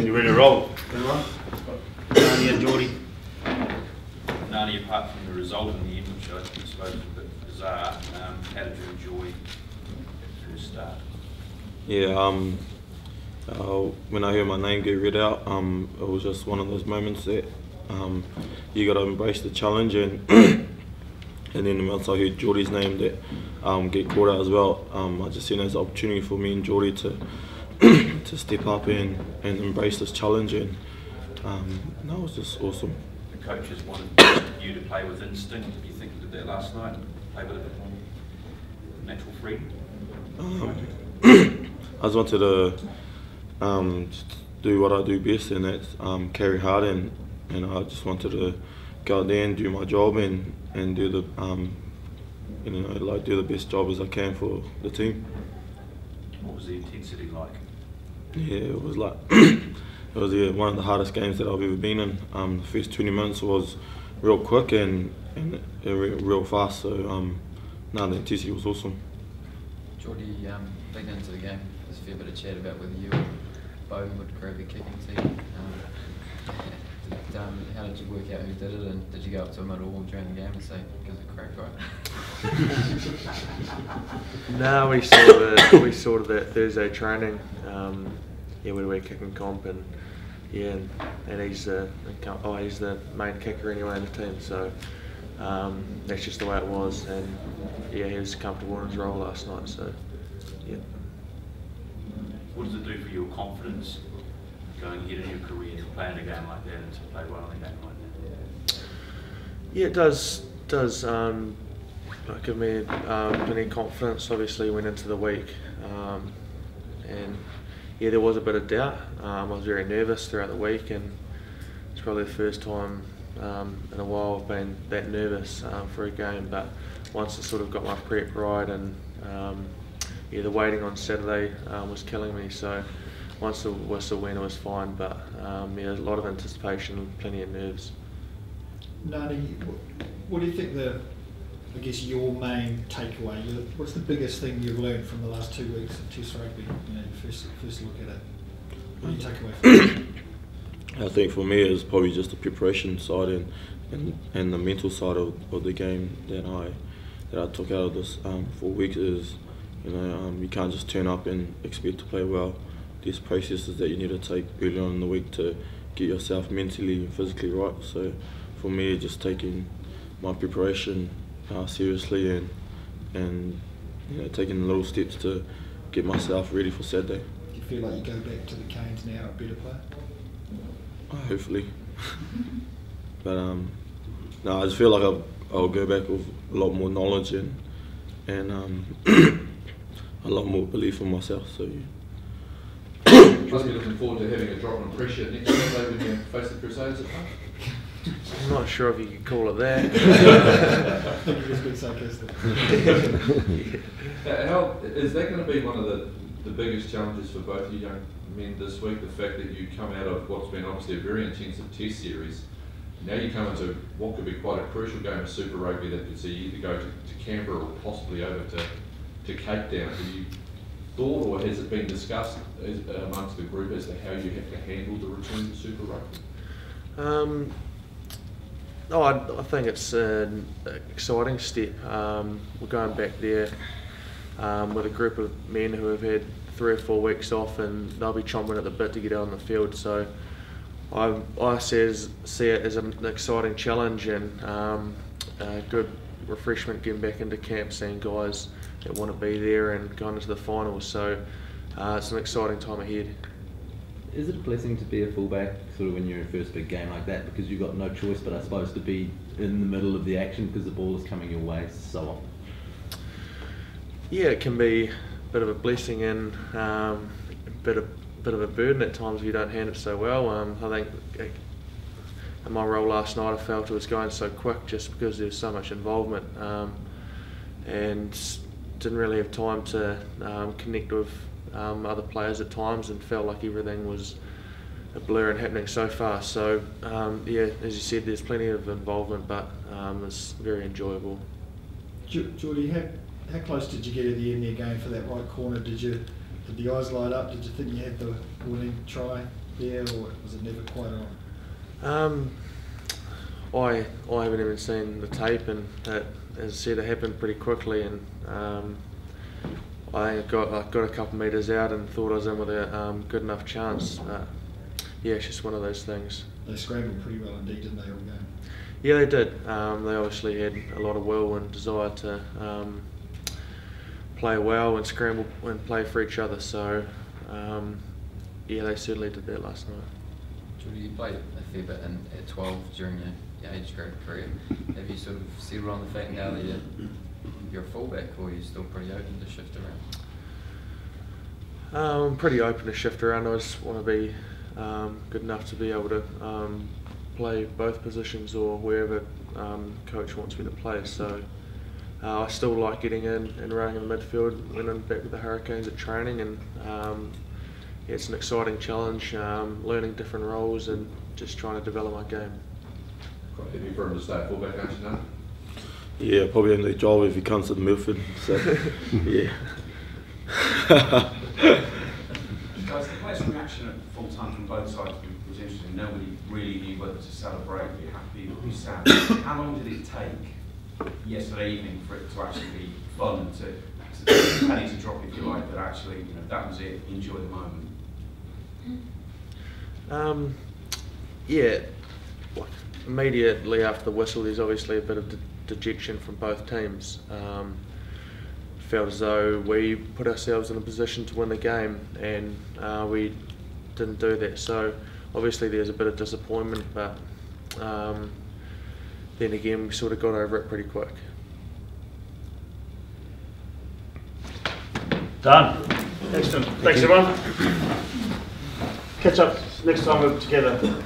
You ready to roll? Ngani and Jordie. Ngani, apart from the result in the end, which I suppose was a bit bizarre, how did you enjoy the first start? Yeah, when I heard my name get read out, it was just one of those moments that you got to embrace the challenge, and and then once I heard Jordie's name that get called out as well, I just seen it as an opportunity for me and Jordie to step up and embrace this challenge, and that was just awesome. The coaches wanted you to play with instinct. Did you think you did that last night? Play with a bit more natural freedom? I just wanted to just do what I do best, and that's carry hard, and I just wanted to go out there and do my job and do the do the best job as I can for the team. What was the intensity like? Yeah, it was like it was one of the hardest games that I've ever been in. The first 20 minutes was real quick and real fast, so the intensity was awesome. Jordie, leading into the game, there's a fair bit of chat about whether you and Beauden would grab the kicking team. How did you work out who did it, and did you go up to him at all during the game and say, "Give us a crack, right"? No, we sorted that Thursday training. Yeah, we were kicking comp, and yeah, and he's the main kicker anyway in the team. So that's just the way it was, and yeah, he was comfortable in his role last night. So yeah. What does it do for your confidence going ahead in your career to play in a game like that and to play well in a game like that? Yeah, it does give me plenty of confidence. Obviously went into the week, and yeah, there was a bit of doubt. I was very nervous throughout the week, and it's probably the first time in a while I've been that nervous for a game. But once I sort of got my prep right, and yeah, the waiting on Saturday was killing me. So once the whistle went, it was fine. But yeah, a lot of anticipation, plenty of nerves. Ngani, what do you think I guess your main takeaway? What's the biggest thing you've learned from the last 2 weeks of Test rugby? First look at it. What do you take away from it? I think for me it's probably just the preparation side and the mental side of the game that I took out of this 4 weeks is, you can't just turn up and expect to play well. There's processes that you need to take early on in the week to get yourself mentally and physically right. So for me, just taking my preparation seriously and taking little steps to get myself ready for Saturday. Do you feel like you go back to the Canes now a better player? Hopefully. But no, I just feel like I'll go back with a lot more knowledge and a lot more belief in myself. So yeah. Must be looking forward to having a drop in pressure next Saturday when you face the Crusaders at home. I'm not sure if you could call it that. I think you're just being sarcastic. How is that going to be one of the biggest challenges for both you young men this week? The fact that you come out of what's been obviously a very intensive Test series, now you come into what could be quite a crucial game of Super Rugby that could see you either go to Canberra or possibly over to Cape Town. Have you thought, or has it been discussed amongst the group as to how you have to handle the return to Super Rugby? No, I think it's an exciting step. We're going back there with a group of men who have had 3 or 4 weeks off, and they'll be chomping at the bit to get out on the field. So I see it as an exciting challenge and a good refreshment getting back into camp, seeing guys that want to be there and going into the finals. So it's an exciting time ahead. Is it a blessing to be a fullback sort of when you're in a first big game like that, because you've got no choice but I suppose to be in the middle of the action because the ball is coming your way so often? Yeah, it can be a bit of a blessing and a bit of a burden at times if you don't hand it so well. I think in my role last night I felt it was going so quick just because there was so much involvement and didn't really have time to connect with other players at times, and felt like everything was a blur and happening so fast. So yeah, as you said, there's plenty of involvement, but it's very enjoyable. Jordie, how close did you get at the end there going for that right corner? Did the eyes light up? Did you think you had the winning try there, or was it never quite on? I haven't even seen the tape, and as I said, it happened pretty quickly, and I got a couple metres out and thought I was in with a good enough chance. Yeah, it's just one of those things. They scrambled pretty well indeed, didn't they, all game? Yeah, they did. They obviously had a lot of will and desire to play well and scramble and play for each other. So, yeah, they certainly did that last night. Jordie, you played a fair bit at 12 during your age grade career. Have you sort of settled on the fact now that you're a fullback, or are you still pretty open to shift around? I'm pretty open to shift around. I just want to be good enough to be able to play both positions or wherever coach wants me to play. So I still like getting in and running in the midfield when I'm back with the Hurricanes at training, and yeah, it's an exciting challenge, learning different roles and just trying to develop my game. Quite happy for him to stay fullback, aren't you, Nathan? Yeah, probably in the job if he comes to the midfield. So, yeah. Guys, the players' reaction at full time from both sides was interesting. Nobody really knew whether to celebrate, be happy, or be sad. How long did it take yesterday evening for it to actually be fun and to penny to drop, if you like, that actually, you know, that was it, enjoy the moment? Yeah, immediately after the whistle, there's obviously a bit of dejection from both teams. Felt as though we put ourselves in a position to win the game, and we didn't do that. So obviously there's a bit of disappointment, but then again we sort of got over it pretty quick. Done. Excellent. Thanks everyone. Catch up next time we're together.